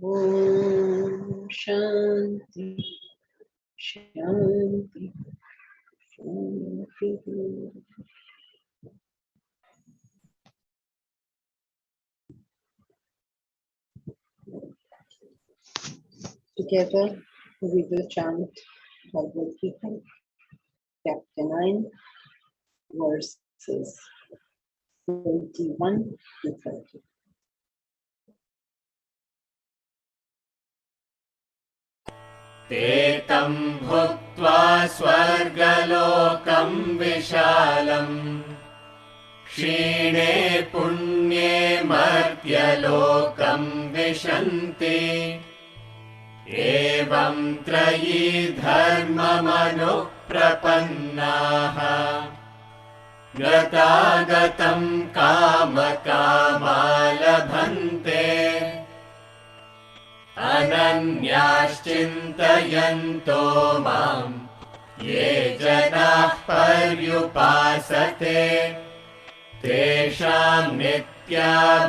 Om Shanti Shanti Shanti. Together we will chant Bhagavad Gita, chapter 9, verses 21 to 30. ते तं भुक्त्वा स्वर्गलोकं विशालम् क्षीणे पुण्ये मर्त्यलोकं विशन्ति एवं त्रयी धर्ममनुप्रपन्नाः गतागतं कामकामा लभन्ते अनन्याश्चिन्तयन्तो मां ये जनाः पर्युपासते तेषां नित्याभियुक्तानां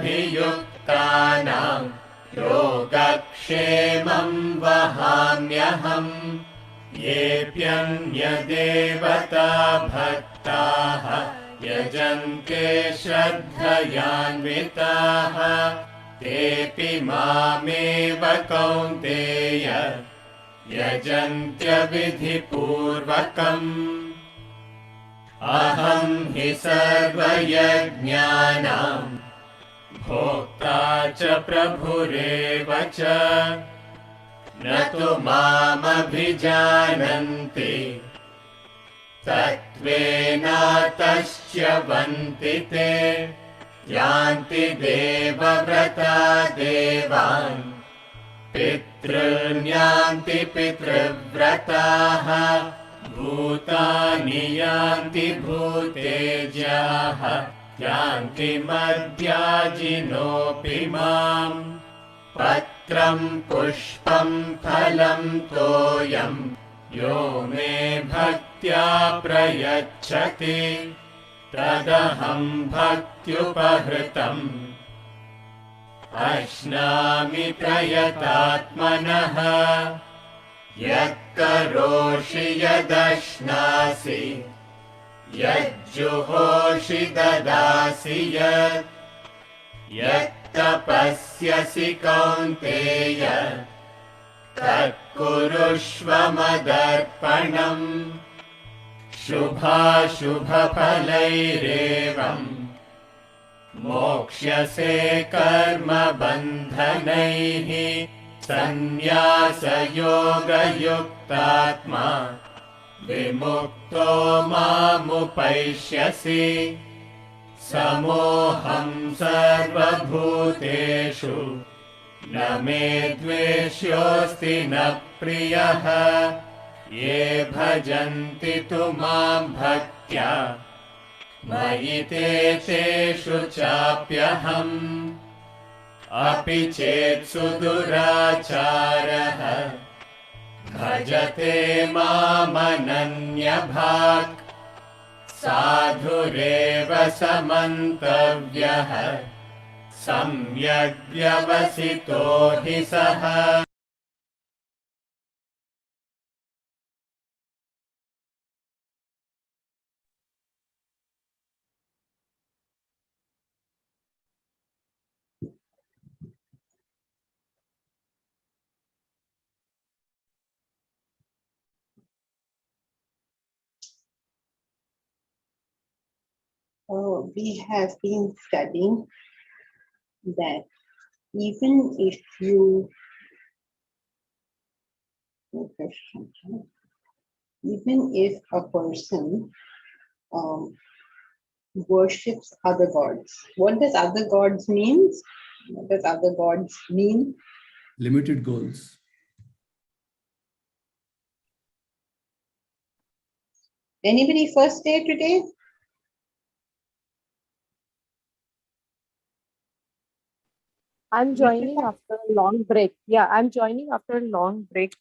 योगक्षेमं वहाम्यहम् येऽप्यन्यदेवता भक्ताः यजन्ते श्रद्धयान्विताः तेऽपि मामेव कौन्तेय यजन्त्यविधिपूर्वकम् अहं हि सर्वयज्ञानां भोक्ता च प्रभुरेव च न तु मामभिजानन्ति तत्त्वेनातश्च्यवन्ति ते यान्ति देवव्रता देवान् पितॄन्यान्ति पितृव्रताः भूतानि यान्ति भूतेज्याः यान्ति मद्याजिनोऽपि माम् पत्रं पुष्पं फलं तोयं यो मे भक्त्या प्रयच्छति तदहं भक्त्युपहृतम् अश्नामि प्रयतात्मनः यत्करोषि यदश्नासि यज्जुहोषि ददासि यत्तपस्यसि कौन्तेय तत्कुरुष्व मदर्पणम् शुभाशुभफलैरेवम् मोक्ष्यसे कर्मबन्धनैः सन्न्यासयोगयुक्तात्मा विमुक्तो मामुपैष्यसि समोऽहं सर्वभूतेषु न मे द्वेष्योऽस्ति न प्रियः ये भजन्ति तु मां भक्त्या मयि तेषु चाप्यहम् अपि चेत् सुदुराचारः भजते मामनन्यभाक् साधुरेव समन्तव्यः सम्यग् व्यवसितो हि सः We have been studying that even if a person worships other gods. What does other gods means? What does other gods mean? Limited goals. Anybody first day today? I'm joining after a long break. Yeah, I'm joining after a long break,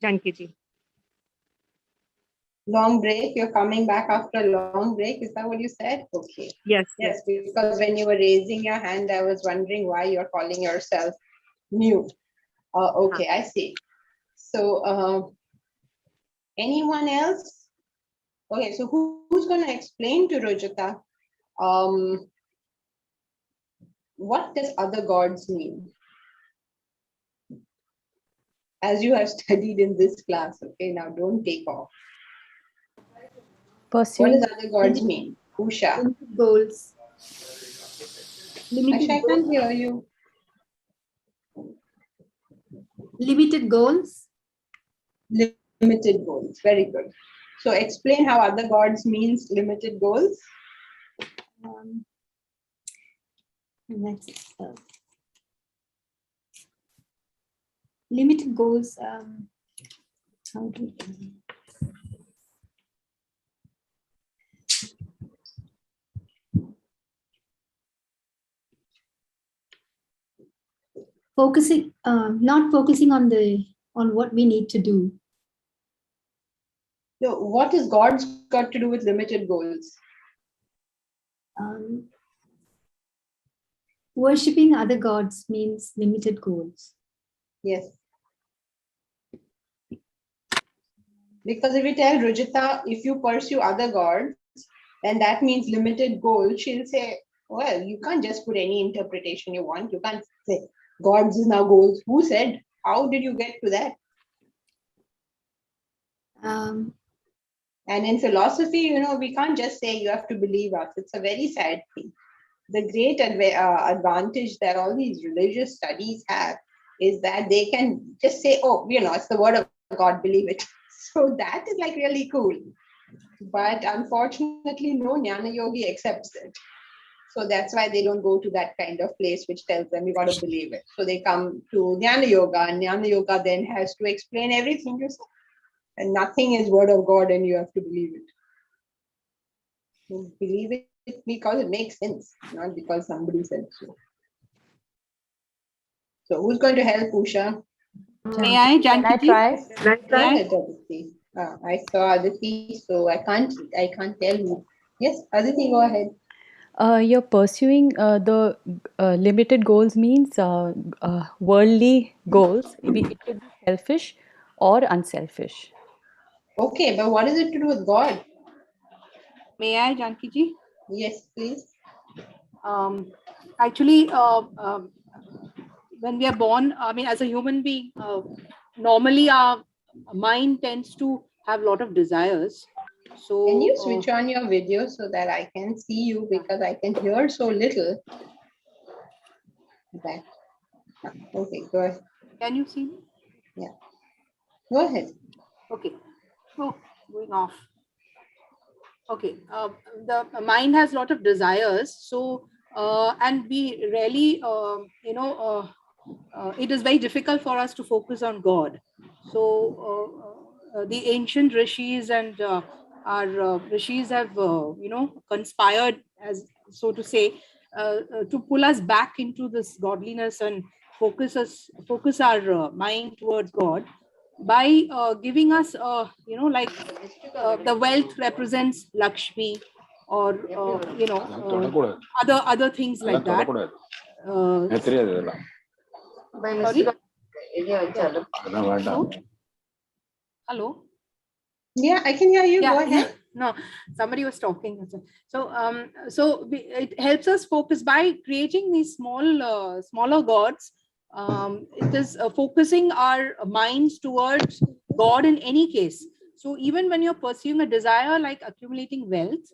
Janki ji. Long break, you're coming back after a long break. Is that what you said? Okay. Yes, Yes, because when you were raising your hand, I was wondering why you're calling yourself new. Okay, I see. So, anyone else? Okay, so who's going to explain to Rojita what does other gods mean? As you have studied in this class, okay, now don't take off. What Pursuing does other gods mean? Usha. limited goals. Asha, I can't hear you. Limited goals. Limited goals. Very good. So explain how other gods means limited goals. Next, limited goals. How do focusing, not focusing on what we need to do. So what has God's got to do with limited goals? Worshipping other gods means limited goals. Yes. Because if you tell Rujita, if you pursue other gods, then that means limited goals, she'll say, well, you can't just put any interpretation you want. You can't say gods is now goals. Who said? How did you get to that? And in philosophy, we can't just say you have to believe us. It's a very sad thing. The great advantage that all these religious studies have is that they can just say, oh, it's the word of God, believe it. So that is like really cool. But unfortunately, no Jnana Yogi accepts it. So that's why they don't go to that kind of place which tells them you got to believe it. So they come to Jnana Yoga, and Jnana Yoga then has to explain everything you say. And nothing is word of God and you have to believe it. You believe it because it makes sense, not because somebody said so. So who's going to help, Usha? May I, Can I Janki? try? Go ahead, Aditi. I saw Aditi, so I can't tell you. Yes, Aditi, go ahead. You're pursuing the limited goals means worldly goals. It could be selfish or unselfish. Okay, but what is it to do with God? May I, Janki ji? Yes, please. Actually, when we are born, I mean, as a human being, normally our mind tends to have a lot of desires. So, Can you switch on your video so that I can see you, because I can hear so little? That. Okay, go ahead. Can you see me? Yeah. Go ahead. Okay. Oh, going off. Okay. The mind has a lot of desires. So, and we really, it is very difficult for us to focus on God. So, the ancient rishis and our rishis have, conspired, as so to say, to pull us back into this godliness and focus our mind towards God by giving us, the wealth represents Lakshmi, or other things like that. Sorry? Hello? Yeah, I can hear you. Yeah, Go ahead. no, somebody was talking. So it helps us focus by creating these smaller gods. It is focusing our minds towards God in any case. So even when you're pursuing a desire like accumulating wealth,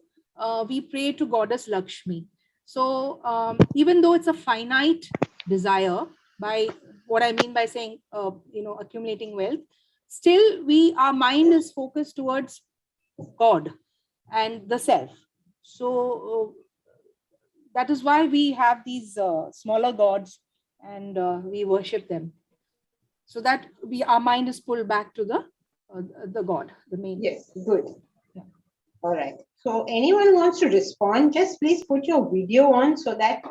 we pray to Goddess Lakshmi. So even though it's a finite desire, by what I mean by saying, accumulating wealth, still our mind is focused towards God and the self. So that is why we have these smaller gods, and we worship them, so that our mind is pulled back to the God, the main. Yes, good. Yeah. All right. So anyone wants to respond, just please put your video on so that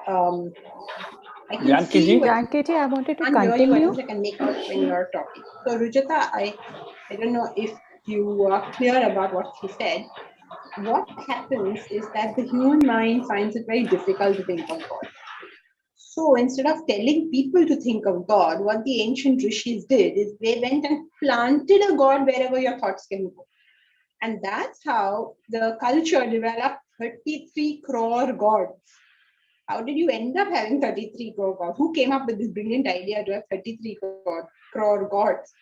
I can Janki see ji? you. Janki ji, I wanted to I can't hear you. At continue. least I can make out when you're talking. So Rujita, I don't know if you are clear about what she said. What happens is that the human mind finds it very difficult to think of God. So instead of telling people to think of God, what the ancient rishis did is they went and planted a God wherever your thoughts can go. And that's how the culture developed 33 crore gods. How did you end up having 33 crore gods? Who came up with this brilliant idea to have 33 crore gods?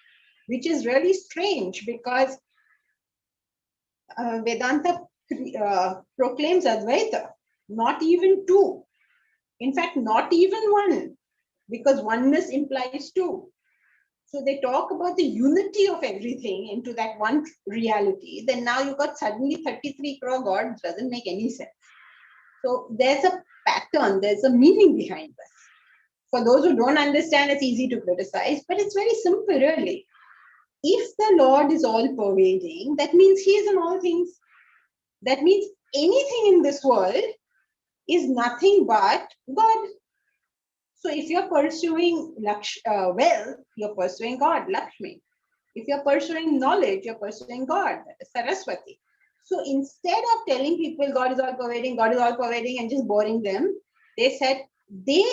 Which is really strange because Vedanta proclaims Advaita, not even two. In fact, not even one, because oneness implies two. So they talk about the unity of everything into that one reality. Then now you got suddenly 33 crore gods, doesn't make any sense. So there's a pattern, there's a meaning behind this. For those who don't understand, it's easy to criticize, but it's very simple, really. If the Lord is all pervading, that means He is in all things. That means anything in this world is nothing but God. So if you're pursuing wealth, you're pursuing God, Lakshmi. If you're pursuing knowledge, you're pursuing God, Saraswati. So instead of telling people God is all pervading, and just boring them, they said they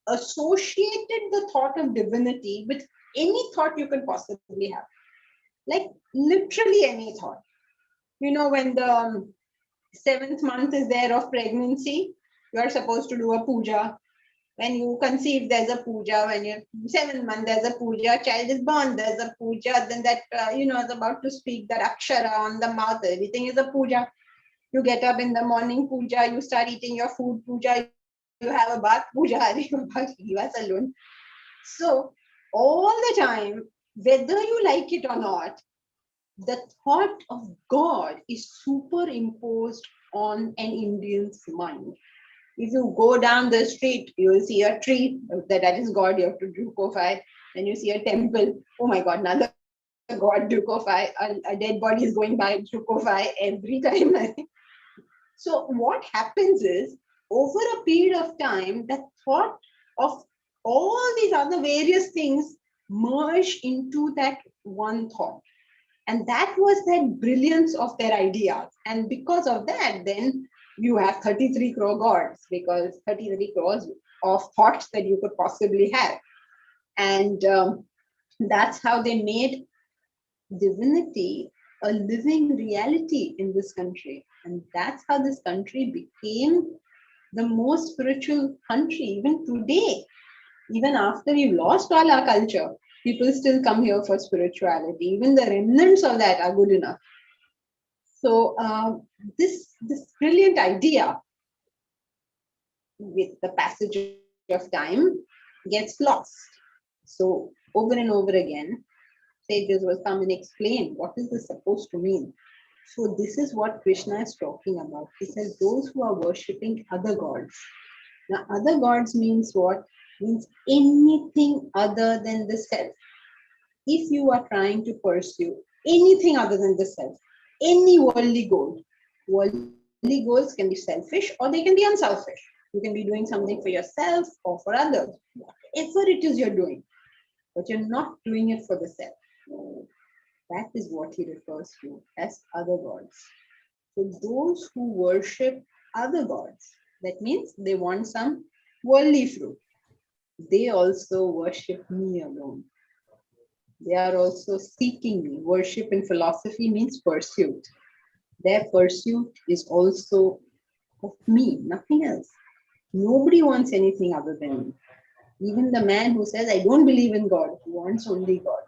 associated the thought of divinity with any thought you could possibly have. Like literally any thought. You know, when the 7th month is there of pregnancy, you are supposed to do a puja. When you conceive, there's a puja. When you're 7th month, there's a puja. Child is born, there's a puja. Then that, is about to speak, that akshara on the mouth, everything is a puja. You get up in the morning, puja. You start eating your food, puja. You have a bath, puja. Leave us alone. So all the time, whether you like it or not, the thought of God is superimposed on an Indian's mind. If you go down the street, you will see a tree, that is God, you have to Dukofy. Then you see a temple, oh my God, another God, Dukofy. A dead body is going by, Dukofy every time. So what happens is, over a period of time, the thought of all these other various things merge into that one thought. And that was that brilliance of their ideas. And because of that, then you have 33 crore gods, because 33 crores of thoughts that you could possibly have. And that's how they made divinity a living reality in this country. And that's how this country became the most spiritual country, even today. Even after we've lost all our culture, people still come here for spirituality. Even the remnants of that are good enough. So this brilliant idea, with the passage of time, gets lost. So over and over again, sages will come and explain what is this supposed to mean. So this is what Krishna is talking about. He says those who are worshipping other gods. Now other gods means what? Means anything other than the self. If you are trying to pursue anything other than the self, any worldly goal, worldly goals can be selfish or they can be unselfish. You can be doing something for yourself or for others, whatever it is you're doing, but you're not doing it for the self. That is what he refers to as other gods. So those who worship other gods, that means they want some worldly fruit, they also worship me alone. They are also seeking me. Worship in philosophy means pursuit. Their pursuit is also of me, nothing else. Nobody wants anything other than me. Even the man who says, I don't believe in God, wants only God.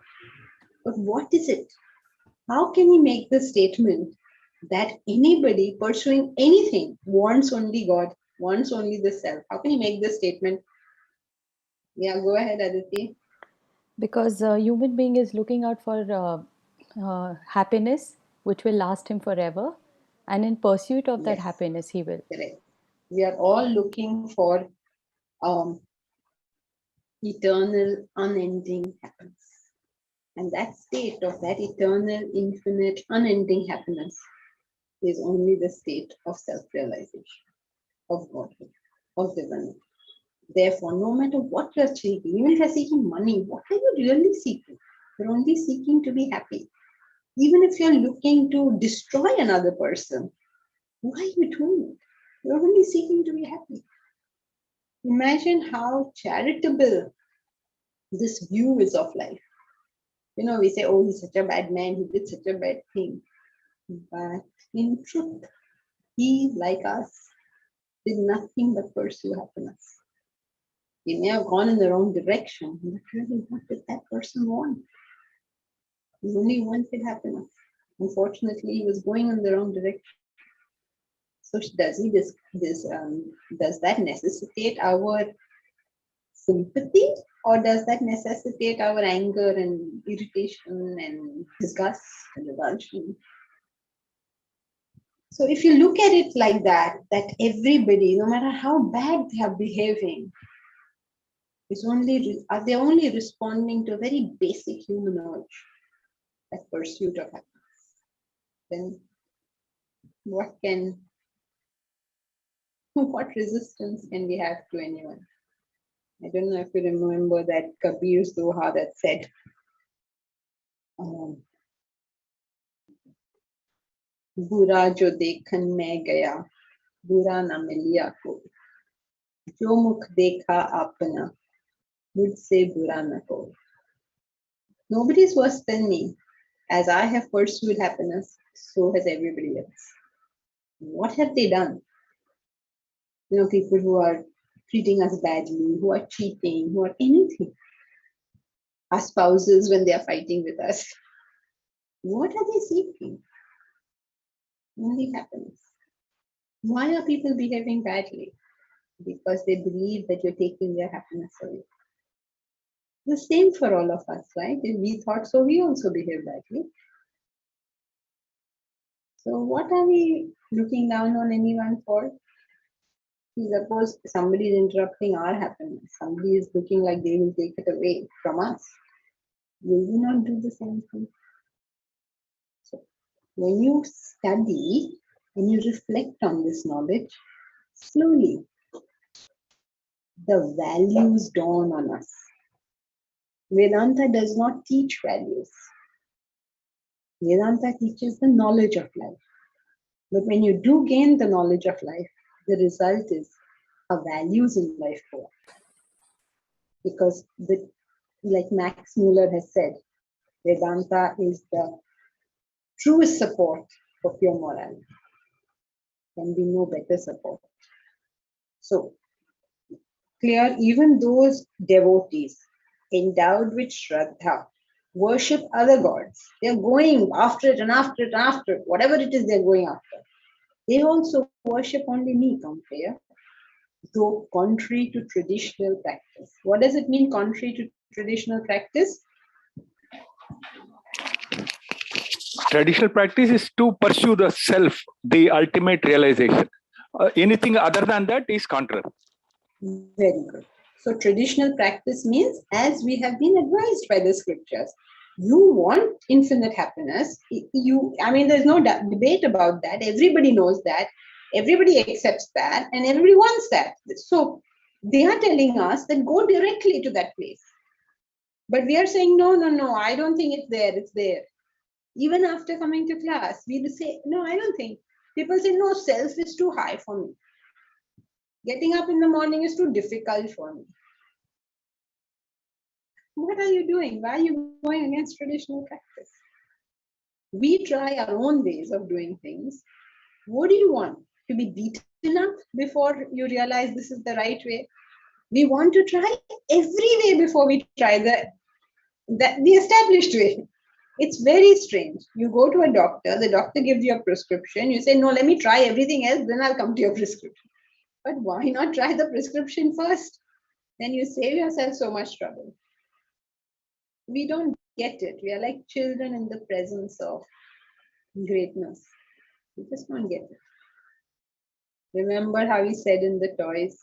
But what is it? How can he make the statement that anybody pursuing anything wants only God, wants only the self? How can he make this statement? Yeah, go ahead, Aditi. Because a human being is looking out for happiness, which will last him forever. And in pursuit of that Yes, happiness, he will. correct. We are all looking for eternal, unending happiness. And that state of that eternal, infinite, unending happiness is only the state of self-realization, of Godhead, of divinity. Therefore, no matter what you're seeking, even if you're seeking money, what are you really seeking? You're only seeking to be happy. Even if you're looking to destroy another person, why are you doing it? You're only seeking to be happy. Imagine how charitable this view is of life. You know, we say, oh, he's such a bad man, he did such a bad thing. But in truth, he, like us, did nothing but pursue happiness. He may have gone in the wrong direction, but really, what did that person want? He only wanted happiness. Unfortunately, he was going in the wrong direction. So does that necessitate our sympathy, or does that necessitate our anger and irritation and disgust and revulsion? So if you look at it like that everybody, no matter how bad they are behaving, they're only responding to a very basic human urge, that pursuit of happiness. Then what resistance can we have to anyone? I don't know if you remember that Kabir's Doha that said, बुरा जो देखन मैं गया, बुरा न मिलिया को, जो मुख देखा अपना, मुझसे बुरा न को. Nobody is worse than me. As I have pursued happiness, so has everybody else. What have they done? You know, people who are treating us badly, who are cheating, who are anything. Our spouses when they are fighting with us. What are they seeking? Only happiness. Why are people behaving badly? Because they believe that you're taking their happiness away. The same for all of us, right? If we thought so, we also behave badly. So what are we looking down on anyone for? Suppose somebody is interrupting our happiness. Somebody is looking like they will take it away from us. Will we not do the same thing? So when you study, when you reflect on this knowledge, slowly the values dawn on us. Vedanta does not teach values. Vedanta teaches the knowledge of life. But when you do gain the knowledge of life, the result is our values in life go up. Because like Max Muller has said, Vedanta is the truest support for pure morality. There can be no better support. So, clear, even those devotees endowed with Shraddha worship other gods. They're going after it and after it and after it, whatever it is they're going after. They also worship only me, Kampeya, though contrary to traditional practice. What does it mean, contrary to traditional practice? Traditional practice is to pursue the self, the ultimate realization. Anything other than that is contrary. Very good. So traditional practice means, as we have been advised by the scriptures, you want infinite happiness. There's no debate about that. Everybody knows that. Everybody accepts that, and everybody wants that. So they are telling us that go directly to that place. But we are saying, no, I don't think it's there. It's there. Even after coming to class, we will say, no, I don't think. People say, no, self is too high for me. Getting up in the morning is too difficult for me. What are you doing? Why are you going against traditional practice? We try our own ways of doing things. What do you want? To be beaten up before you realize this is the right way? We want to try every way before we try the established way. It's very strange. You go to a doctor, the doctor gives you a prescription. You say, no, let me try everything else, then I'll come to your prescription. But why not try the prescription first? Then you save yourself so much trouble. We don't get it. We are like children in the presence of greatness. We just don't get it. Remember how he said in the toys,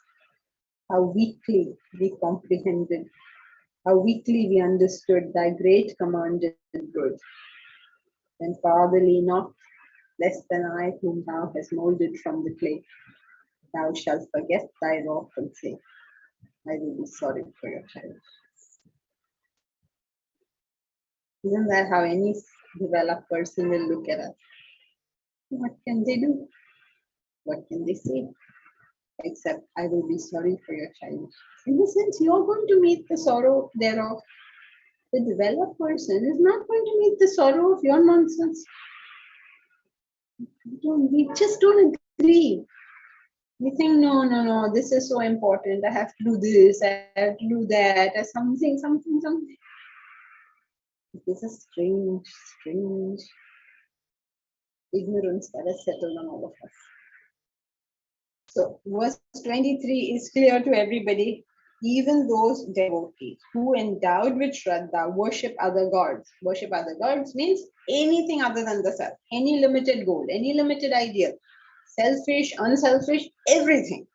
how weakly we comprehended, how weakly we understood thy great commanded good. Then fatherly not less than I, whom thou hast molded from the clay, thou shalt forget thy wrath and say, I will be sorry for your child. Isn't that how any developed person will look at us? What can they do? What can they say? Except, I will be sorry for your child. In the sense, you're going to meet the sorrow thereof. The developed person is not going to meet the sorrow of your nonsense. We just don't agree. We think, no, this is so important. I have to do this, I have to do that, or something. This is strange ignorance that has settled on all of us. So verse 23 is clear to everybody. Even those devotees who endowed with Shraddha worship other gods. Worship other gods means anything other than the self, any limited goal, any limited ideal, selfish, unselfish, everything.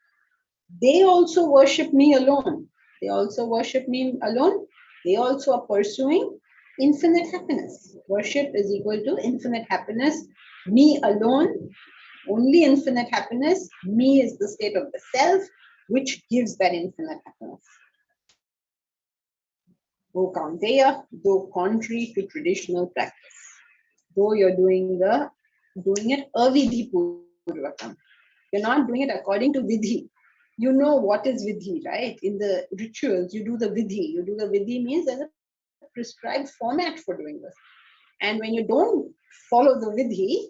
They also worship me alone. They also worship me alone. They also are pursuing infinite happiness. Worship is equal to infinite happiness. Me alone, only infinite happiness. Me is the state of the self, which gives that infinite happiness. O Kaunteya, though contrary to traditional practice, though you're doing it avidhi purvakam, you're not doing it according to vidhi. You know what is vidhi, right? In the rituals, you do the vidhi. You do the vidhi means there's a prescribed format for doing this. And when you don't follow the vidhi,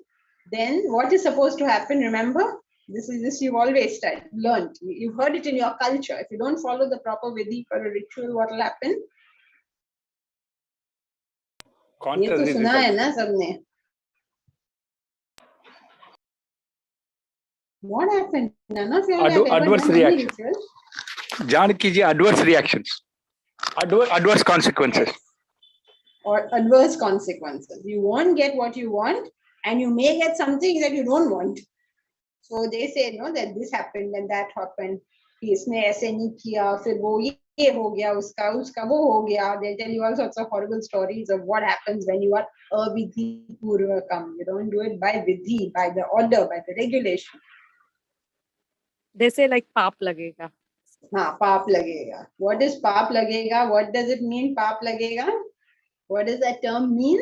then what is supposed to happen? Remember, this you've always learned. You've heard it in your culture. If you don't follow the proper vidhi for a ritual, what will happen? ये तो सुना है ना सबने. What happened? None of you have ever adverse done any reaction. ritual? Janaki ji, adverse reactions. Adverse consequences. Or adverse consequences. You won't get what you want, and you may get something that you don't want. So they say, no, that this happened and that happened. इसने ऐसे नहीं किया, फिर वो ये हो गया, उसका वो हो गया. They tell you all sorts of horrible stories of what happens when you are avidhi purvakam. You don't do it by vidhi, by the order, by the regulation. They say like paap lagega. हाँ, पाप लगेगा. What is पाप लगेगा? What does it mean, पाप लगेगा? What does that term mean?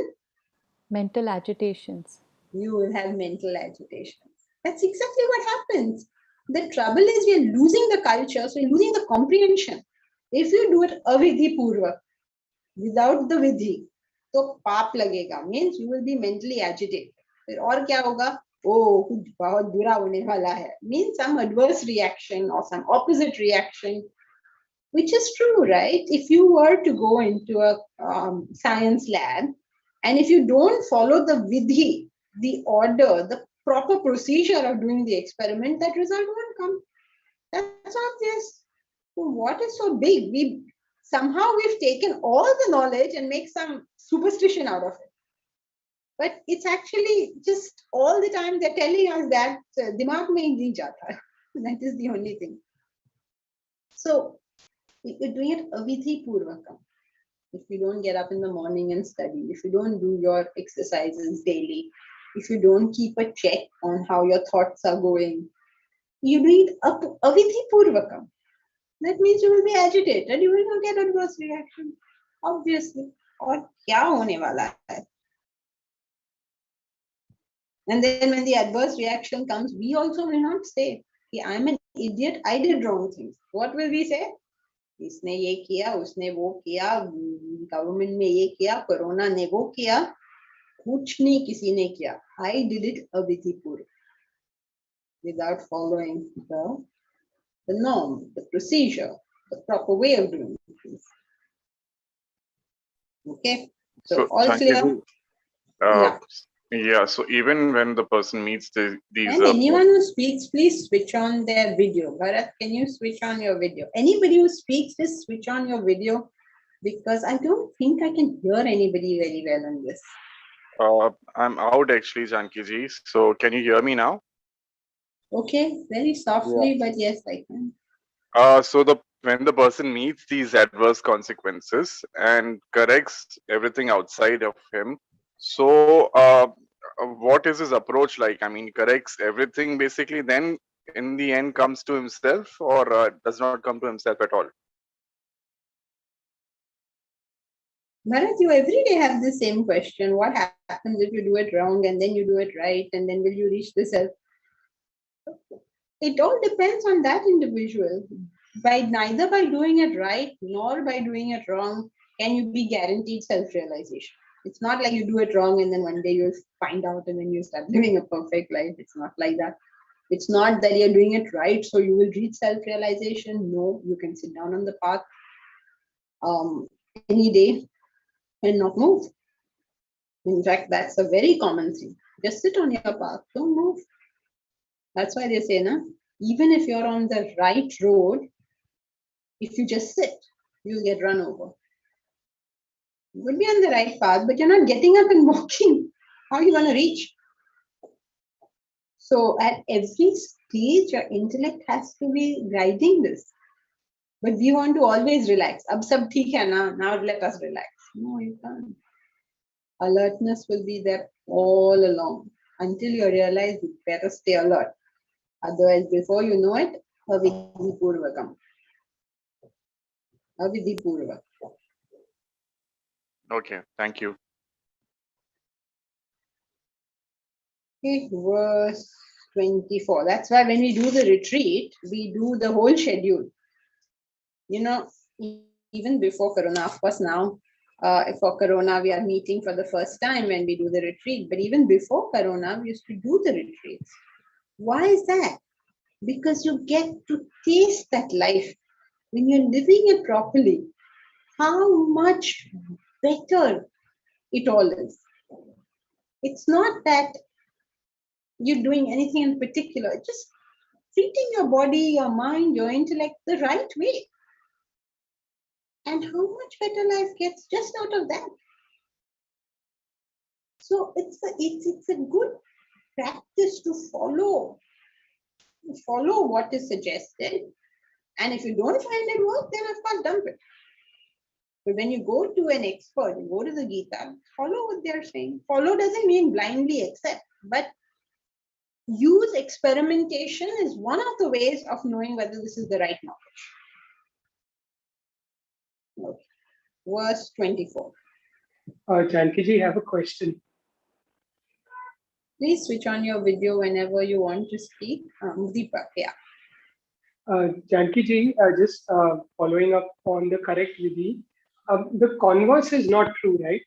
Mental agitations. You will have mental agitation. That's exactly what happens. The trouble is we are losing the culture, so we're losing the comprehension. If you do it avidhi purvak, without the vidhi, तो पाप लगेगा means you will be mentally agitated. फिर और क्या होगा? Oh, कुछ बहुत बुरा होने वाला है. Means some adverse reaction or some opposite reaction, which is true, right? If you were to go into a science lab, and if you don't follow the vidhi, the order, the proper procedure of doing the experiment, that result won't come. That's obvious. So what is so big? We've taken all the knowledge and make some superstition out of it. But it's actually just all the time they're telling us that dimag mein nahi jata. That is the only thing. So if you're doing it avidhi purvakam, if you don't get up in the morning and study, if you don't do your exercises daily, if you don't keep a check on how your thoughts are going, you do it avidhi purvakam. That means you will be agitated, you will not get adverse reaction, obviously. Or kya hone wala hai? And then when the adverse reaction comes, we also will not say, I'm an idiot, I did wrong things. What will we say? इसने ये किया, उसने वो किया, government में ये किया, corona ने वो किया, कुछ नहीं किसी ने किया. I did it avidhi-purvak, without following the norm, the procedure, the proper way of doing things. Okay, so all clear. Yeah, so even when the person meets these and anyone who speaks, please switch on their video. Bharat, can you switch on your video? Anybody who speaks, just switch on your video, because I don't think I can hear anybody very well on this. I'm out actually, Janki ji. So can you hear me now? Okay, very softly, but yes, I can. So when the person meets these adverse consequences and corrects everything outside of him, so what is his approach like? I mean, corrects everything basically, then in the end comes to himself, or does not come to himself at all? Bharat, you every day have the same question. What happens if you do it wrong and then you do it right, and then will you reach the self? It all depends on that individual. Neither by doing it right nor by doing it wrong can you be guaranteed self-realization. It's not like you do it wrong and then one day you'll find out and then you start living a perfect life. It's not like that. It's not that you're doing it right, so you will reach self-realization. No, you can sit down on the path any day and not move. In fact, that's a very common thing. Just sit on your path, don't move. That's why they say, na, even if you're on the right road, if you just sit, you'll get run over. You would be on the right path, but you're not getting up and walking. How are you going to reach? So at every stage, your intellect has to be guiding this. But we want to always relax. Ab sab theek hai na, now let us relax. No, you can't. Alertness will be there all along until you realize you better stay alert. Otherwise, before you know it, avidhi purvakam. Avidhi purvak. Okay, thank you. Okay, verse 24. That's why when we do the retreat, we do the whole schedule. You know, even before Corona, of course, now for Corona, we are meeting for the first time when we do the retreat. But even before Corona, we used to do the retreats. Why is that? Because you get to taste that life. When you're living it properly, how much better it all is. It's not that you're doing anything in particular, it's just treating your body, your mind, your intellect the right way. And how much better life gets just out of that. So it's a good practice to follow what is suggested. And if you don't find it work, then of course dump it. But when you go to an expert, you go to the Gita, follow what they're saying. Follow doesn't mean blindly accept, but use experimentation is one of the ways of knowing whether this is the right knowledge. Okay. Verse 24. Janki-ji, I have a question. Please switch on your video whenever you want to speak. Deepak, yeah. Janki-ji, just following up on the correct vidhi, the converse is not true, right?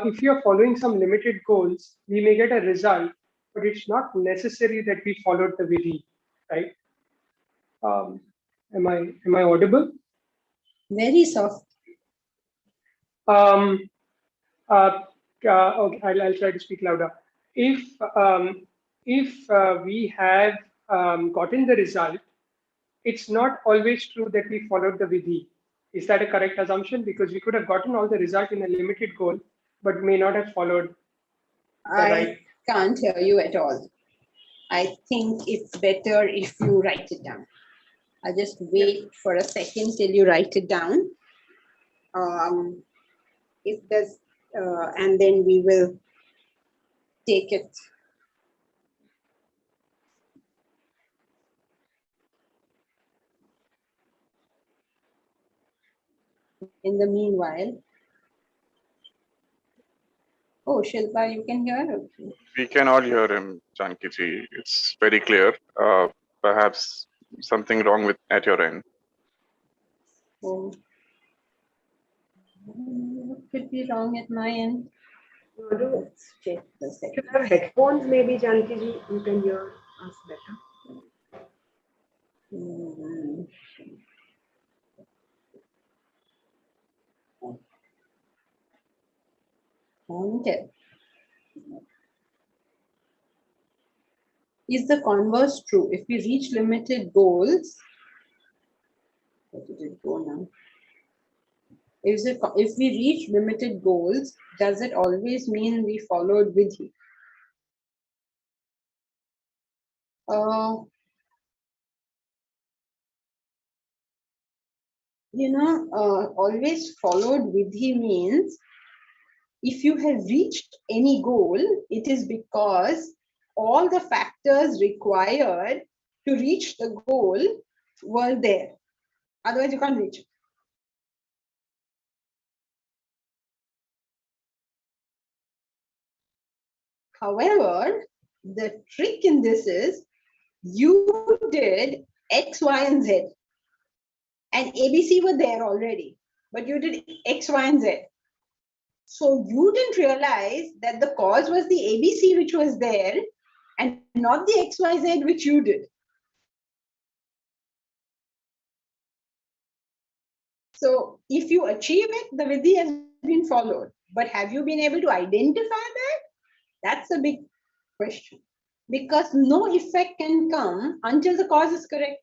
If you're following some limited goals, we may get a result, but it's not necessary that we followed the vidhi, right? Am I audible? Very soft. Okay, I'll try to speak louder. If we have gotten the result, it's not always true that we followed the vidhi. Is that a correct assumption? Because we could have gotten all the result in a limited goal, but may not have followed the right. Can't hear you at all. I think it's better if you write it down. I'll just wait for a second till you write it down. If there's, and then we will take it. In the meanwhile, oh, Shilpa, you can hear? Okay. We can all hear him, Janki-ji. It's very clear. Perhaps something wrong at your end. Oh. Could be wrong at my end. Let's check the second. If you have headphones, maybe Janki-ji, you can hear us better. Okay. Is the converse true? If we reach limited goals, where did it go now? If we reach limited goals, does it always mean we followed vidhi? always followed vidhi means if you have reached any goal, it is because all the factors required to reach the goal were there. Otherwise, you can't reach it. However, the trick in this is you did X, Y, and Z. And ABC were there already, but you did X, Y, and Z. So you didn't realize that the cause was the ABC which was there and not the XYZ which you did. So if you achieve it, the vidhi has been followed. But have you been able to identify that? That's a big question. Because no effect can come until the cause is correct.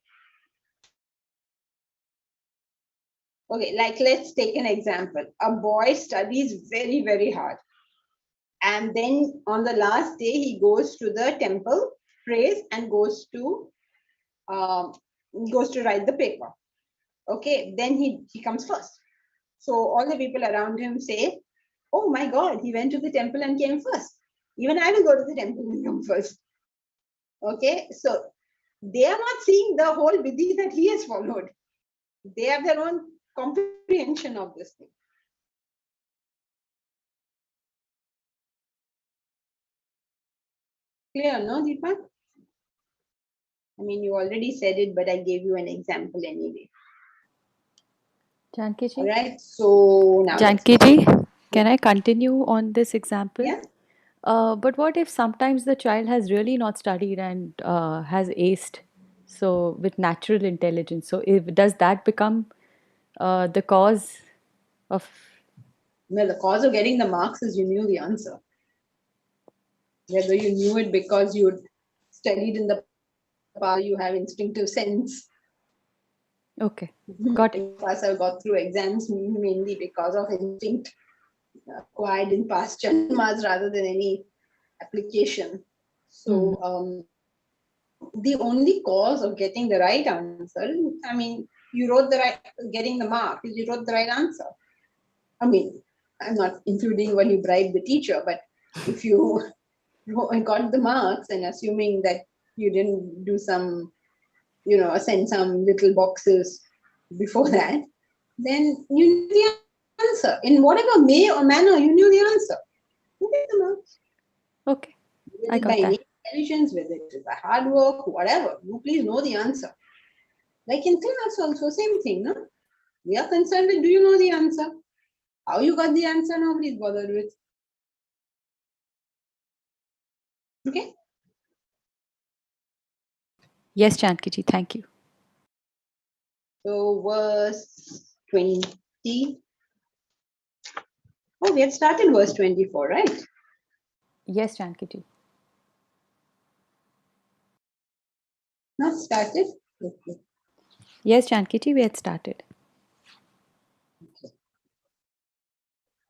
Okay, like let's take an example. A boy studies very, very hard. And then on the last day, he goes to the temple, prays, and goes to write the paper. Okay, then he comes first. So all the people around him say, "Oh my God, he went to the temple and came first. Even I will go to the temple and come first." Okay, so they are not seeing the whole vidhi that he has followed. They have their own comprehension of this thing. Clear, no, Deepak? I mean, you already said it, but I gave you an example anyway. Janki ji? All right, so now Janki ji, can I continue on this example? Yeah. But what if sometimes the child has really not studied and has aced, so with natural intelligence? So does that become the cause of? Well, the cause of getting the marks is you knew the answer. Whether you knew it because you studied in the past, you have instinctive sense. Okay, got it. Plus, I got through exams mainly because of instinct acquired in past janmas rather than any application. So, the only cause of getting the right answer, I mean, you wrote the right, getting the mark, you wrote the right answer. I mean, I'm not including when you bribed the teacher, but if you got the marks and assuming that you didn't do some, send some little boxes before that, then you knew the answer. In whatever way or manner, you knew the answer. You get the marks. Okay, Whether I got by that. intelligence, whether it is by hard work, whatever, you please know the answer. Like in class also, same thing, no? We are concerned with, do you know the answer? How you got the answer, nobody is bothered with. Okay? Yes, Janki ji, thank you. So verse 20. Oh, we had started verse 24, right? Yes, Janki ji. Not started? Okay. Yes, Janki ji, we had started.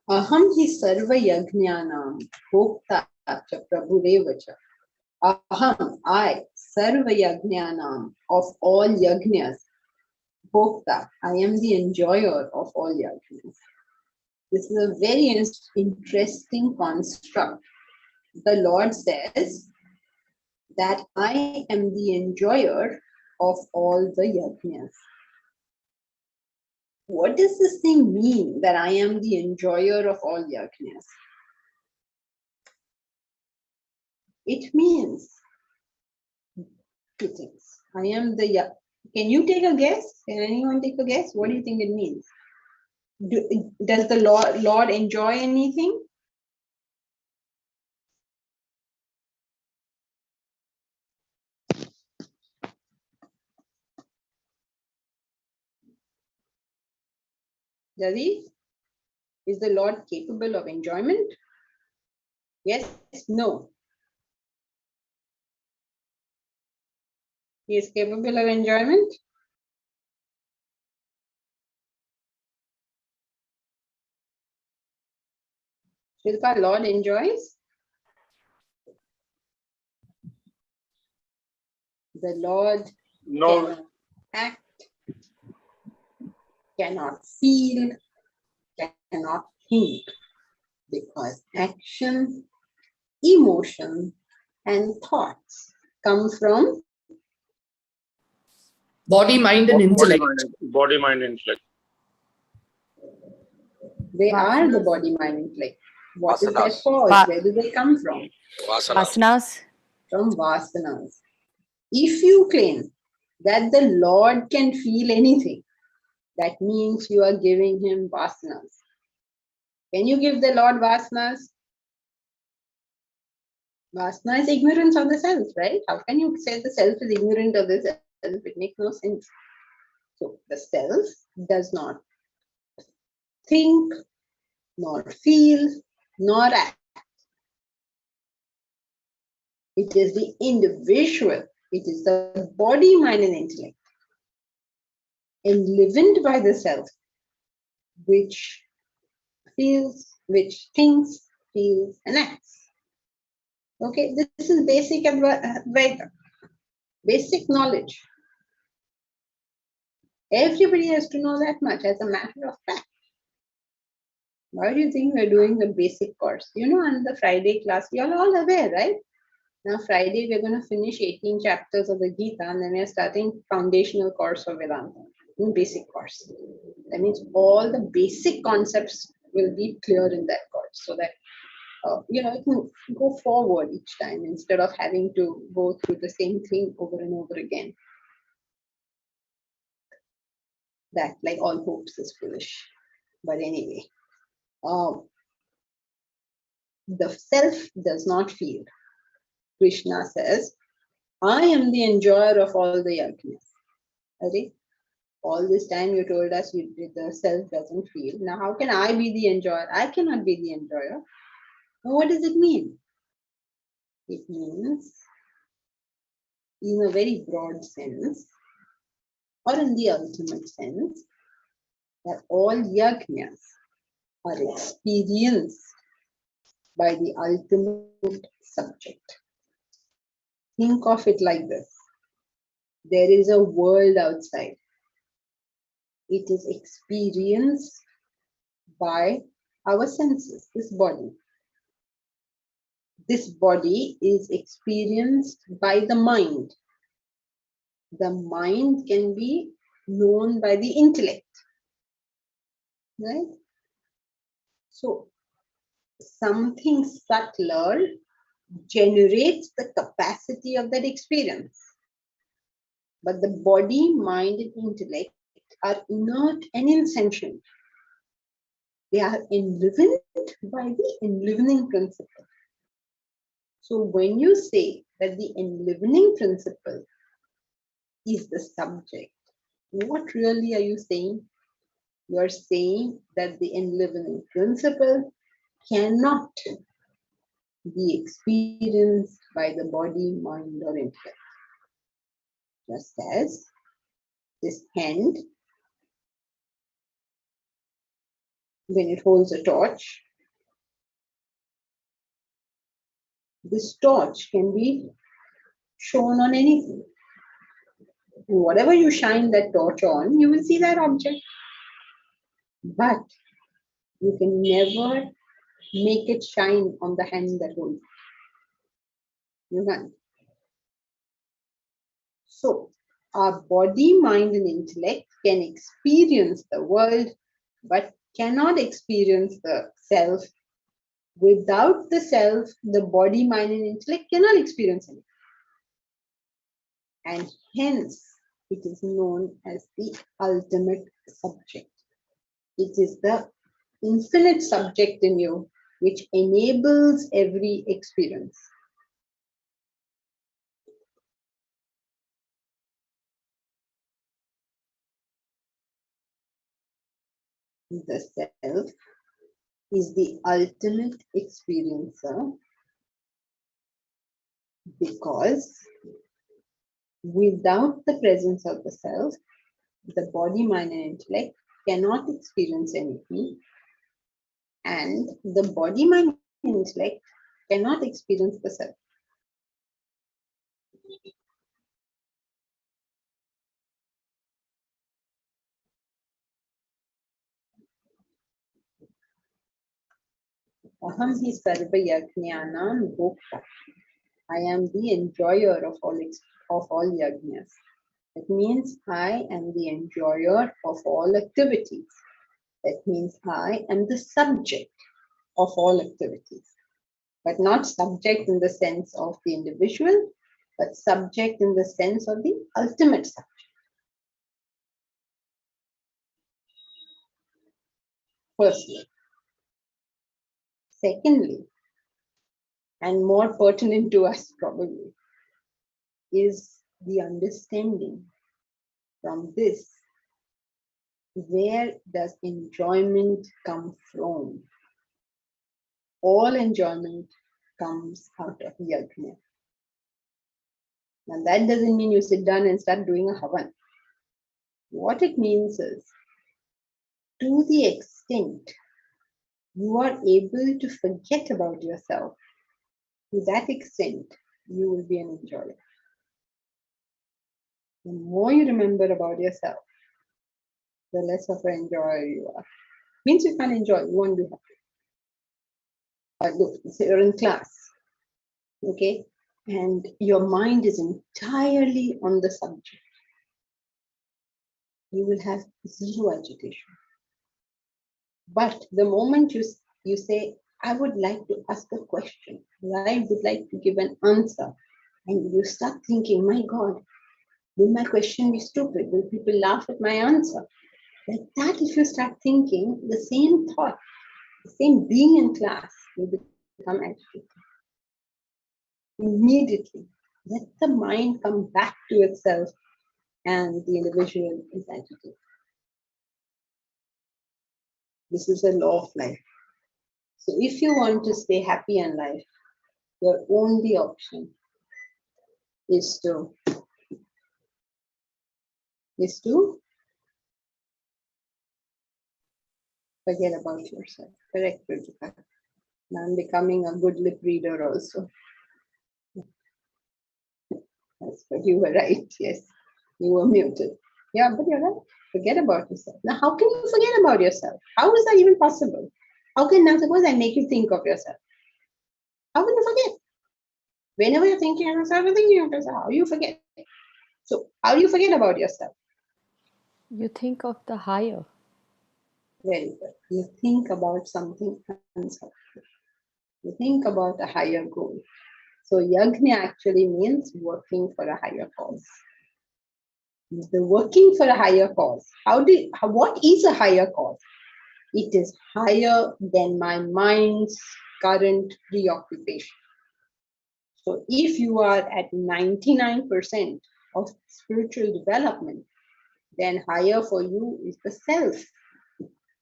Aham hi sarva yajnanam bhokta cha prabhureva cha. Aham, I, sarva yajnanam, of all yajnas, bhokta, I am the enjoyer of all yajnas. This is a very interesting construct. The Lord says that I am the enjoyer of all the yajnas. What does this thing mean that I am the enjoyer of all yajnas? It means two things. I am the. Can you take a guess? Can anyone take a guess? What do you think it means? Does the Lord enjoy anything? Does he? Is the Lord capable of enjoyment? Yes, no. He is capable of enjoyment. Shilpa, Lord enjoys. The Lord No. can act. cannot feel, cannot think, because action, emotion, and thoughts come from Body, mind, and intellect. Body, mind, intellect. They are the body, mind, intellect. What is their cause? Where do they come from? Vasanas. From vasanas. If you claim that the Lord can feel anything, that means you are giving him vasanas. Can you give the Lord vasanas? Vasana is ignorance of the self, right? How can you say the self is ignorant of the self? It makes no sense. So the self does not think, nor feel, nor act. It is the individual. It is the body, mind, and intellect, enlivened by the self, which feels, which thinks, feels, and acts. Okay, this is basic Advaita, basic knowledge. Everybody has to know that much as a matter of fact. Why do you think we're doing the basic course? You know, on the Friday class, you're all aware, right? Now, Friday, we're going to finish 18 chapters of the Gita, and then we're starting foundational course of Vedanta, basic course. That means all the basic concepts will be clear in that course, so that you can go forward each time instead of having to go through the same thing over and over again. That, like all hopes, is foolish. But anyway, the self does not feel. Krishna says, I am the enjoyer of all the yajnas. Okay? All this time you told us the self doesn't feel. Now how can I be the enjoyer? I cannot be the enjoyer. Now what does it mean? It means, in a very broad sense, or in the ultimate sense, that all yajnas are experienced by the ultimate subject. Think of it like this. There is a world outside. It is experienced by our senses, this body. This body is experienced by the mind. The mind can be known by the intellect. Right? So, something subtler generates the capacity of that experience. But the body, mind, and intellect are inert and insentient. They are enlivened by the enlivening principle. So when you say that the enlivening principle is the subject, what really are you saying? You are saying that the enlivening principle cannot be experienced by the body, mind, or intellect. Just as this hand, when it holds a torch, this torch can be shown on anything. Whatever you shine that torch on, you will see that object. But you can never make it shine on the hand that holds it. You can't. So, our body, mind, and intellect can experience the world, but cannot experience the self. Without the self, the body, mind, and intellect cannot experience anything. And hence, it is known as the ultimate subject. It is the infinite subject in you which enables every experience. The self is the ultimate experiencer because without the presence of the self, the body, mind, and intellect cannot experience anything, and the body, mind, and intellect cannot experience the self. Aham hi sarva yajnanam bhokta. I am the enjoyer of all yajnas. That means I am the enjoyer of all activities. That means I am the subject of all activities, but not subject in the sense of the individual, but subject in the sense of the ultimate subject. Firstly. Secondly, and more pertinent to us probably, is the understanding from this, where does enjoyment come from? All enjoyment comes out of yajna. Now that doesn't mean you sit down and start doing a havan. What it means is, to the extent you are able to forget about yourself, to that extent you will be an enjoyer. The more you remember about yourself, the less of an enjoyer you are. Means you can't enjoy, you won't be happy. Look, say you're in class, okay, and your mind is entirely on the subject. You will have zero agitation. But the moment you say, I would like to ask a question, I would like to give an answer, and you start thinking, my God, will my question be stupid? Will people laugh at my answer? Like that, if you start thinking, the same thought, the same being in class will become agitated. Immediately, let the mind come back to itself and the individual is agitated. This is a law of life. So if you want to stay happy in life, your only option is to forget about yourself. Correct, Rajika. Now I'm becoming a good lip reader also. That's what you were right. Yes, you were muted. Yeah, but you're right. Forget about yourself. Now, how can you forget about yourself? How is that even possible? How can now suppose I make you think of yourself? How can you forget? Whenever you're thinking of yourself, you're thinking of yourself. How do you forget? So, how do you forget about yourself? You think of the higher. Very good. You think about something unselfish. You think about a higher goal. So yajna actually means working for a higher cause. The working for a higher cause. What is a higher cause? It is higher than my mind's current preoccupation. So if you are at 99% of spiritual development, then higher for you is the self.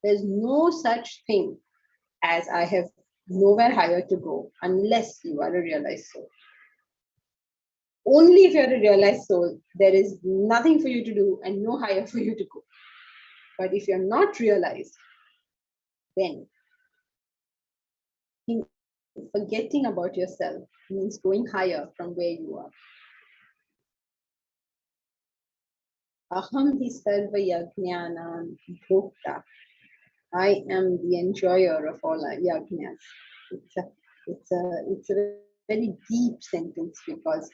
There's no such thing as I have nowhere higher to go unless you are a realized soul. Only if you're a realized soul, there is nothing for you to do and no higher for you to go. But if you're not realized, then forgetting about yourself means going higher from where you are. Aham hi sarva yajnanam bhokta. I am the enjoyer of all yajnas. It's a very deep sentence because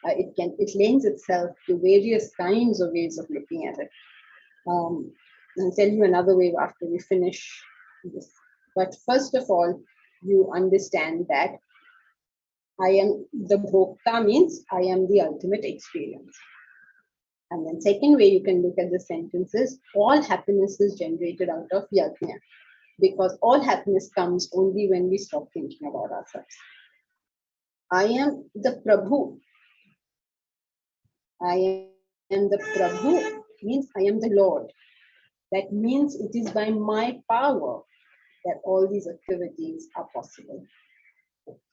it lends itself to various kinds of ways of looking at it. I'll tell you another way after we finish this. But first of all, you understand that I am the bhokta means I am the ultimate experience. And then second way you can look at the sentence is all happiness is generated out of yajna, because all happiness comes only when we stop thinking about ourselves. I am the Prabhu. I am the Prabhu means I am the Lord. That means it is by my power that all these activities are possible.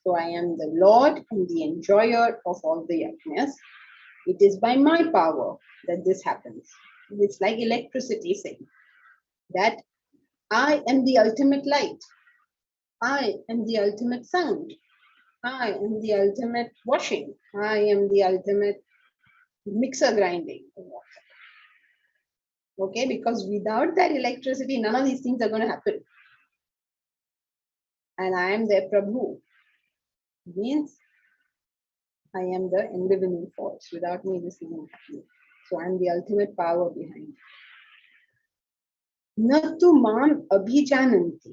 So I am the Lord and the enjoyer of all the yajnas. It is by my power that this happens. It's like electricity saying that I am the ultimate light. I am the ultimate sound. I am the ultimate washing. I am the ultimate mixer grinding. Okay, because without that electricity, none of these things are going to happen. and I am their Prabhu. Means I am the enlivening force. Without me, this isn't happening. So I am the ultimate power behind it. Na tu mam abhijananti.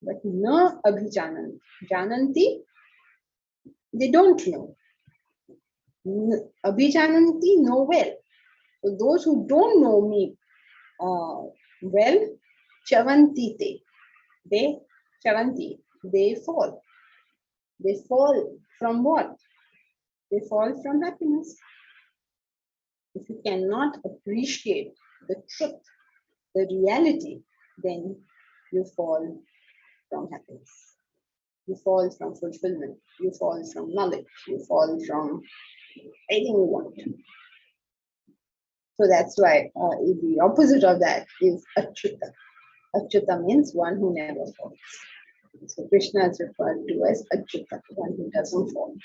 But na abhijananti. Jananti, they don't know. Abhijananti, know well. So those who don't know me well, chavanti they chavanti, they fall. They fall from what? They fall from happiness. If you cannot appreciate the truth, the reality, then you fall from happiness. You fall from fulfillment. You fall from knowledge. You fall from anything you want. So that's why the opposite of that is achyuta. Achyuta means one who never falls. So Krishna is referred to as achyuta, one who doesn't fall.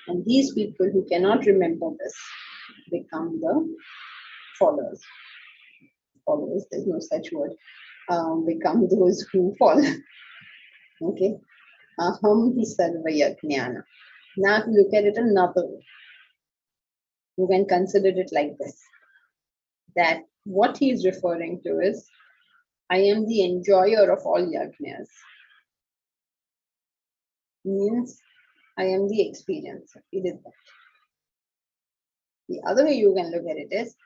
And these people who cannot remember this become the followers. Followers, there's no such word. Become those who fall. Okay. Aham hi sarvaya jnana. Now if you look at it another way, you can consider it like this. That what he is referring to is, I am the enjoyer of all yajnas. Means I am the experiencer. He did that. The other way you can look at it is,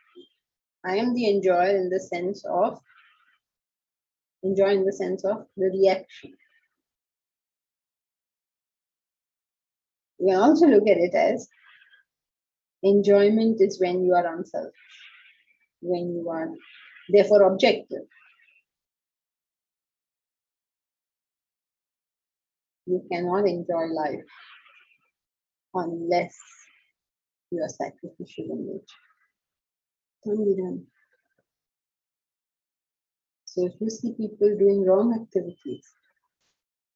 I am the enjoyer in the sense of the reaction. You can also look at it as enjoyment is when you are unselfish, when you are therefore objective. You cannot enjoy life unless you are sacrificial in nature. Can't be done. So if you see people doing wrong activities,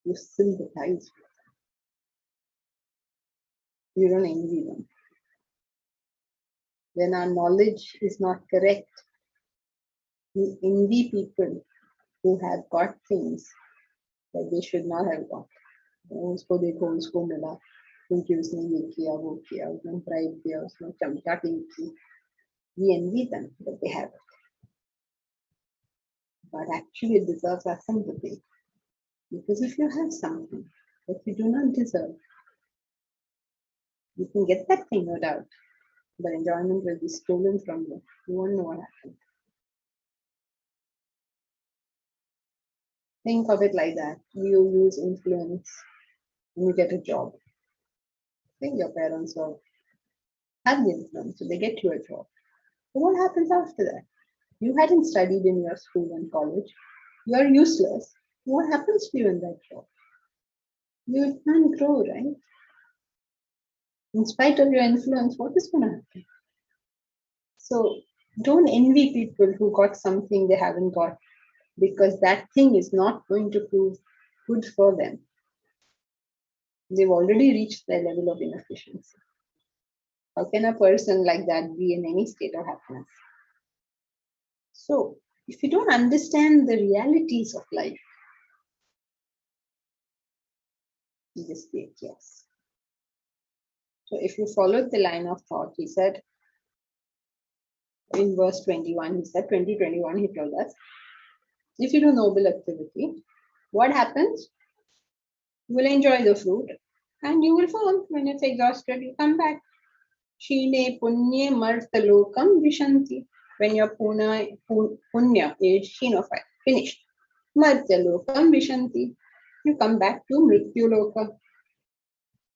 you sympathize with them. You don't envy them. When our knowledge is not correct, we envy people who have got things that they should not have got. उसको देखो उसको मिला क्योंकि उसने ये किया वो किया उसने प्राइड दिया उसने चमचाटिंग की. We envy them that they have it, but actually it deserves our sympathy, because if you have something that you do not deserve, you can get that thing, no doubt, but enjoyment will be stolen from you. You won't know what happened. Think of it like that. You use influence and you get a job. Think your parents have the influence, so they get you a job. But what happens after that? You hadn't studied in your school and college. You are useless. What happens to you in that job? You can't grow, right? In spite of your influence, what is going to happen? So don't envy people who got something they haven't got, because that thing is not going to prove good for them. They've already reached their level of inefficiency. How can a person like that be in any state of happiness? So if you don't understand the realities of life, you just take yes. So if you followed the line of thought, he said in verse 21, he said 2021, he told us, if you do noble activity, what happens? You will enjoy the fruit and you will fall. When it's exhausted, you come back. Shine punye martalokam vishanti. When your punya is shinofied, finished. Martalokam vishanti. You come back to mrityuloka.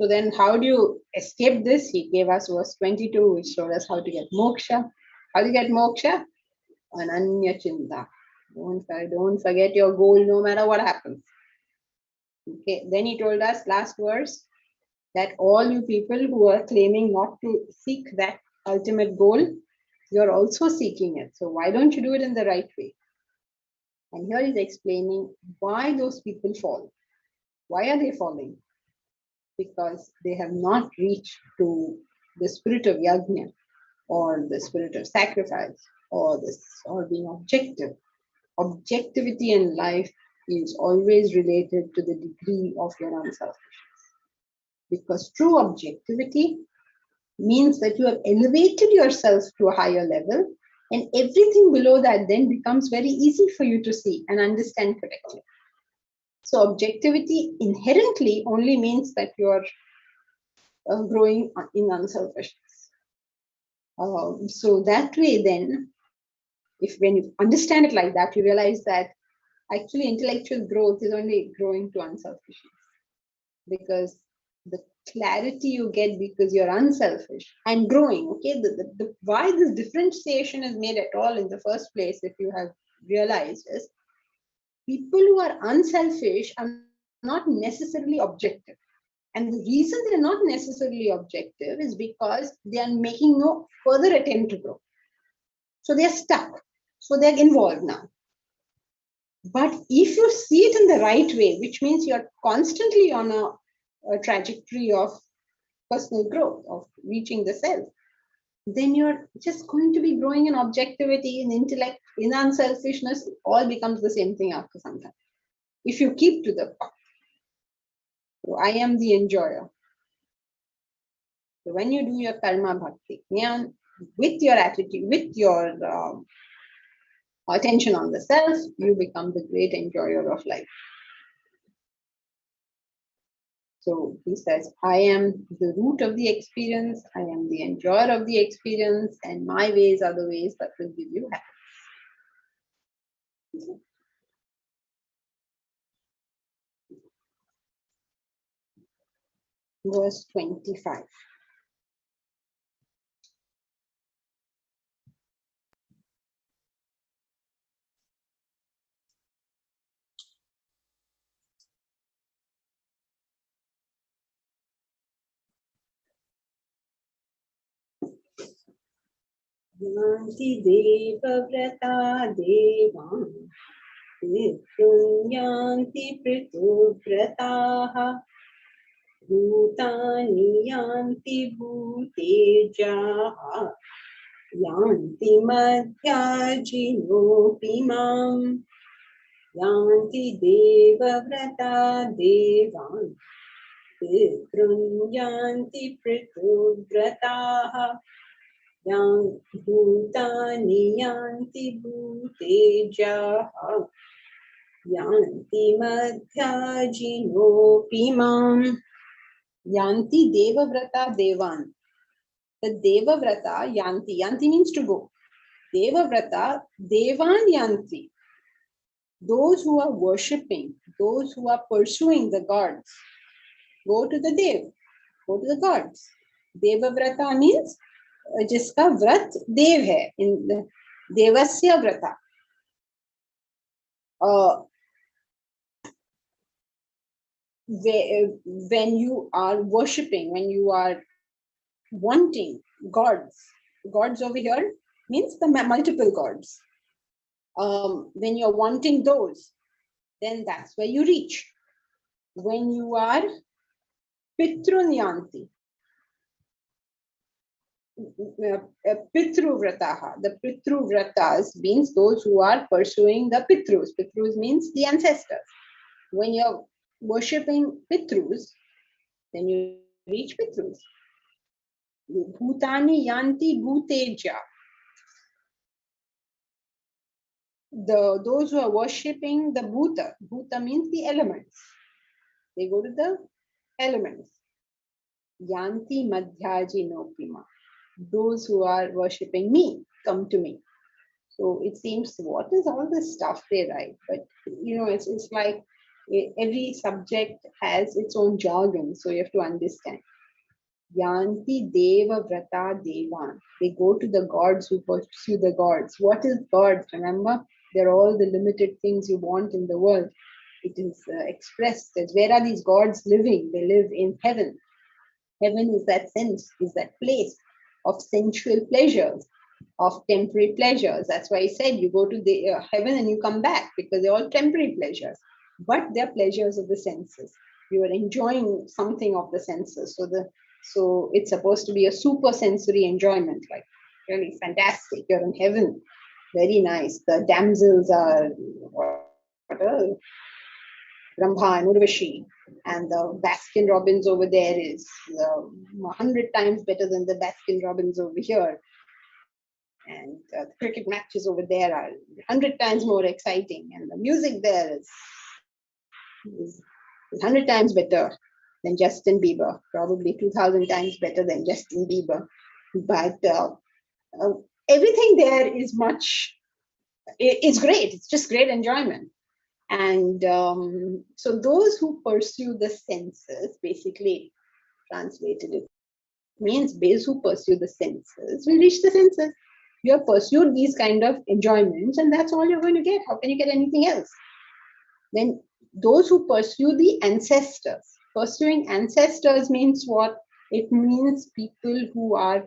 So then how do you escape this? He gave us verse 22, which showed us how to get moksha. How do you get moksha? Ananya chinta. Don't forget your goal no matter what happens. Okay. Then he told us last verse that all you people who are claiming not to seek that ultimate goal, you're also seeking it. So why don't you do it in the right way? And here he's explaining why those people fall. Why are they falling? Because they have not reached to the spirit of yajna, or the spirit of sacrifice, or being objective. Objectivity in life is always related to the degree of your unselfishness. Because true objectivity means that you have elevated yourself to a higher level, and everything below that then becomes very easy for you to see and understand correctly. So objectivity inherently only means that you are growing in unselfishness. So that way then, if when you understand it like that, you realize that actually intellectual growth is only growing to unselfishness. Because the clarity you get because you're unselfish and growing, okay, why this differentiation is made at all in the first place, if you have realized, is people who are unselfish are not necessarily objective. And the reason they're not necessarily objective is because they are making no further attempt to grow. So they're stuck. So they're involved now. But if you see it in the right way, which means you're constantly on a trajectory of personal growth, of reaching the self, then you're just going to be growing in objectivity, in intellect, in unselfishness. It all becomes the same thing after some time. If you keep to the path. So I am the enjoyer. So when you do your karma bhakti, jnana, with your attitude, with your attention on the self, you become the great enjoyer of life. So he says, I am the root of the experience, I am the enjoyer of the experience, and my ways are the ways that will give you happiness. Verse 25. Yanti deva vrata devan yanti prituvrataha bhutani yanti bhutejaha yanti madhyajinopimam yanti deva vrata devan yanti prituvrataha bhutani yanti bhutejaha yanti madhyajinopimam yanti devavrata devan. The devavrata yanti. Yanti means to go. Devavrata devan yanti. Those who are worshipping, those who are pursuing the gods, go to the dev, go to the gods. Devavrata means जिसका व्रत देव है, in the devasya vrata. When you are worshipping, when you are wanting gods over here means the multiple gods. When you're wanting those, then that's where you reach. When you are pitrunyanti, Pitruvrataha. The Pitruvratas means those who are pursuing the Pitrus. Pitrus means the ancestors. When you're worshipping Pitrus, then you reach Pitrus. Bhutani yanti bhuteja. Those who are worshipping the Bhuta. Bhuta means the elements. They go to the elements. Yanti madhyaji nopima. Those who are worshipping me, come to me. So it seems, what is all this stuff they write? But it's like every subject has its own jargon, so you have to understand. Yanti deva vrata devan. They go to the gods who pursue the gods. What is gods? Remember, they're all the limited things you want in the world. It is expressed as, where are these gods living? They live in heaven. Heaven is that sense, is that place of sensual pleasures, of temporary pleasures. That's why I said you go to the heaven and you come back, because they're all temporary pleasures, but they're pleasures of the senses. You are enjoying something of the senses. So it's supposed to be a super sensory enjoyment, like really fantastic. You're in heaven, very nice. The damsels are Brahma and Urvashi. And the Baskin Robbins over there is 100 times better than the Baskin Robbins over here. And the cricket matches over there are 100 times more exciting. And the music there is 100 times better than Justin Bieber, probably 2,000 times better than Justin Bieber. But everything there is it's great. It's just great enjoyment. And so those who pursue the senses, basically translated, it means those who pursue the senses will reach the senses. You have pursued these kind of enjoyments, and that's all you're going to get. How can you get anything else? Then those who pursue the ancestors. Pursuing ancestors means what? It means people who are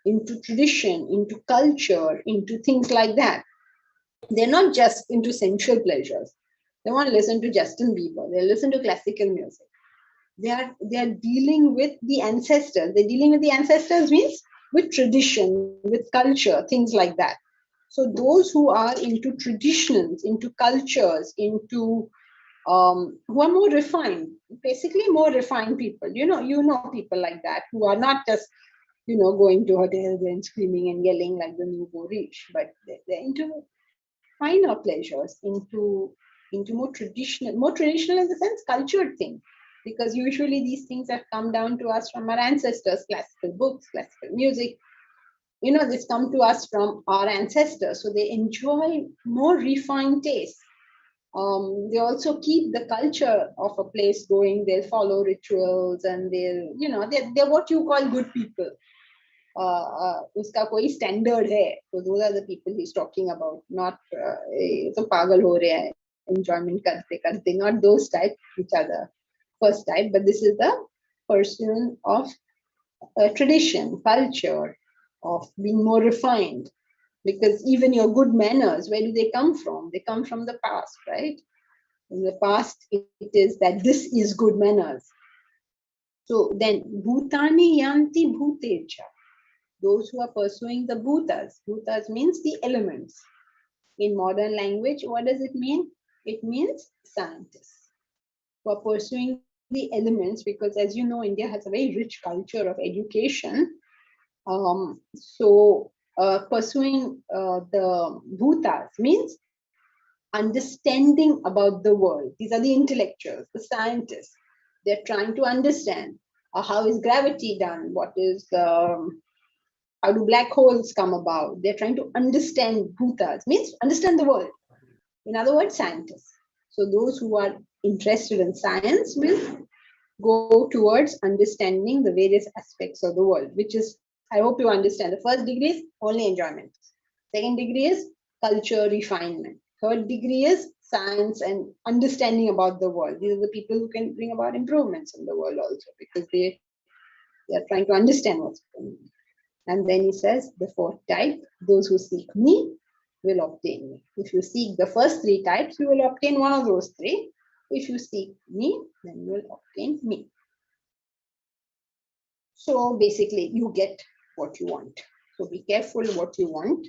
into tradition, into culture, into things like that. They're not just into sensual pleasures. They want to listen to Justin Bieber. They listen to classical music. They are dealing with the ancestors. They're dealing with the ancestors means with tradition, with culture, things like that. So those who are into traditions, into cultures, into who are more refined, basically more refined people. You know people like that who are not just going to hotels and screaming and yelling like the nouveau riche, but they're into finer pleasures, into more traditional in the sense cultured thing, because usually these things have come down to us from our ancestors. Classical books, classical music, this come to us from our ancestors, so they enjoy more refined taste. They also keep the culture of a place going. They'll follow rituals, and they're what you call good people. उसका कोई standard है, so those are the people he's talking about, not तो पागल हो रहे हैं enjoyment करते करते, not those type which are the first type, but this is the person of tradition, culture, of being more refined. Because even your good manners, where do they come from? They come from the past, right? In the past, it is that this is good manners. So then, bhutani yanti bhuteja. Those who are pursuing the bhutas. Bhutas means the elements. In modern language, what does it mean? It means scientists who are pursuing the elements, because as you know, India has a very rich culture of education. Pursuing the bhutas means understanding about the world. These are the intellectuals, the scientists. They're trying to understand how is gravity done, what is how do black holes come about. They're trying to understand bhutas, means understand the world. In other words, scientists. So those who are interested in science will go towards understanding the various aspects of the world, which is, I hope you understand, the first degree is only enjoyment. Second degree is culture refinement. Third degree is science and understanding about the world. These are the people who can bring about improvements in the world also, because they are trying to understand what's going on. And then he says, the fourth type, those who seek me will obtain me. If you seek the first three types, you will obtain one of those three. If you seek me, then you will obtain me. So basically, you get what you want. So be careful what you want,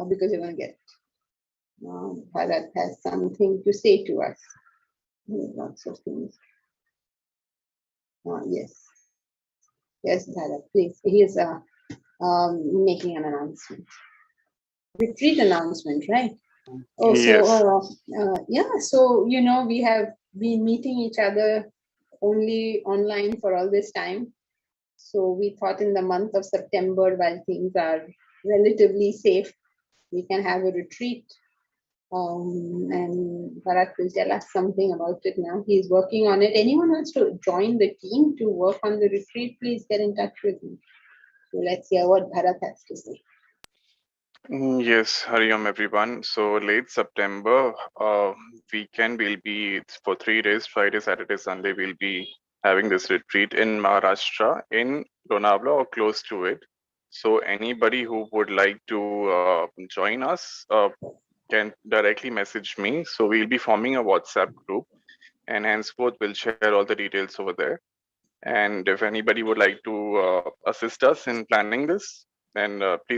because you're going to get it. Bharat has something to say to us. Lots of things. Yes, Bharat, please. He is making an announcement. Retreat announcement, right? Oh, Yes. So we have been meeting each other only online for all this time. So we thought in the month of September, while things are relatively safe, we can have a retreat. And Bharat will tell us something about it now. He's working on it. Anyone wants to join the team to work on the retreat, please get in touch with me. So let's hear what Bharat has to say. Yes, Hariom everyone. So late September weekend, we'll be for 3 days, Friday, Saturday, Sunday, we'll be having this retreat in Maharashtra, in Lonavala or close to it. So anybody who would like to join us can directly message me. So we'll be forming a WhatsApp group, and henceforth we'll share all the details over there. And if anybody would like to assist us in planning this, then please